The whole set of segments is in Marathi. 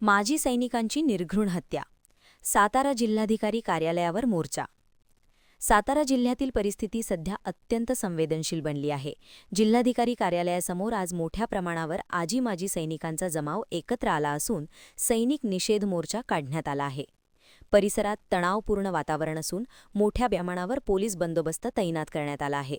माजी सैनिकांची निर्घृण हत्या. सातारा जिल्हाधिकारी कार्यालयावर मोर्चा. सातारा जिल्ह्यातील परिस्थिती सध्या अत्यंत संवेदनशील बनली आहे. जिल्हाधिकारी कार्यालयासमोर आज मोठ्या प्रमाणावर आजी माजी सैनिकांचा जमाव एकत्र आला असून सैनिक निषेध मोर्चा काढण्यात आला आहे. परिसरात तणावपूर्ण वातावरण असून मोठ्या प्रमाणावर पोलीस बंदोबस्त तैनात करण्यात आला आहे.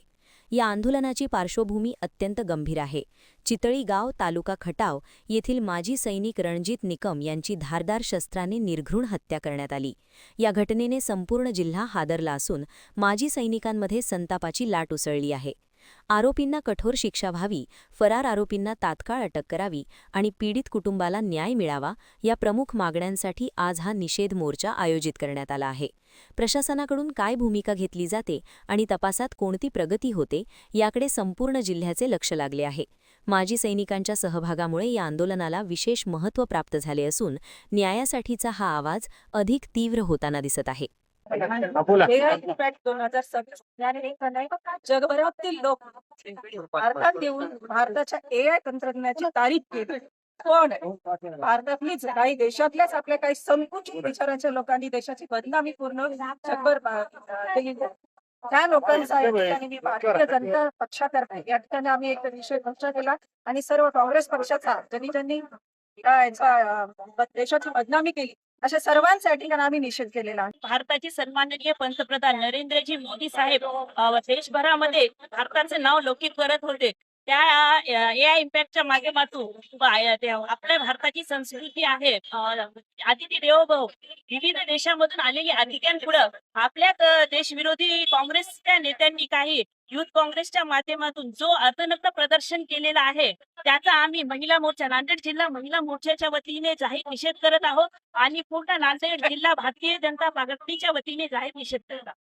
या आंदोलनाची पार्श्वभूमी अत्यंत गंभीर आहे. चितळी गाव, तालुका खटाव येथील माजी सैनिक रणजित निकम यांची धारदार शस्त्राने निर्घृण हत्या करण्यात आली. या घटनेने संपूर्ण जिल्हा हादरला असून माजी सैनिकांमध्ये संतापाची लाट उसळली आहे. आरोपींना कठोर शिक्षा व्हावी, फरार आरोपींना तात्काळ अटक करावी आणि पीडित कुटुंबाला न्याय मिळावा या प्रमुख मागण्यांसाठी आज हा निषेध मोर्चा आयोजित करण्यात आला आहे. प्रशासनाकडून काय भूमिका घेतली जाते आणि तपासात कोणती प्रगती होते याकडे संपूर्ण जिल्ह्याचे लक्ष लागले आहे. माजी सैनिकांच्या सहभागामुळे या आंदोलनाला विशेष महत्त्व प्राप्त झाले असून न्यायासाठीचा हा आवाज अधिक तीव्र होताना दिसत आहे. इम्पॅक्ट 2026 जगभरातील लोक भारतात येऊन भारताच्या AI तंत्रज्ञानाची तारीफ केली. कोण भारतातलीच काही देशातल्याच आपल्या काही संकुचित विचारांच्या लोकांनी देशाची बदनामी पूर्ण जगभर केली. त्या लोकांचा या ठिकाणी मी भारतीय जनता पक्षातर्फे या ठिकाणी आम्ही एक विषय चर्चा केला आणि सर्व काँग्रेस पक्षाचा ज्यांनी देशाची बदनामी केली अशा सर्वांसाठी आम्ही निषेध केलेला आहे. भारताचे सन्माननीय पंतप्रधान नरेंद्रजी मोदी साहेब देशभरामध्ये भारताचे नाव लौकिक करत होते. त्या AI इम्पॅक्टच्या माध्यमातून आपल्या भारताची संस्कृती आहे अतिथी देवो भव, विविध देशांमधून आलेली अतिथ्यांपुढे आपल्या देशविरोधी काँग्रेसच्या नेत्यांनी काही युथ काँग्रेसच्या माध्यमातून जो अतनक्त प्रदर्शन केलेला आहे त्याचा आम्ही महिला मोर्चा, नांदेड जिल्हा महिला मोर्चाच्या वतीने जाहीर निषेध करत आहोत आणि पूर्ण नांदेड जिल्हा भारतीय जनता पार्टीच्या वतीने जाहीर निषेध करत आहोत.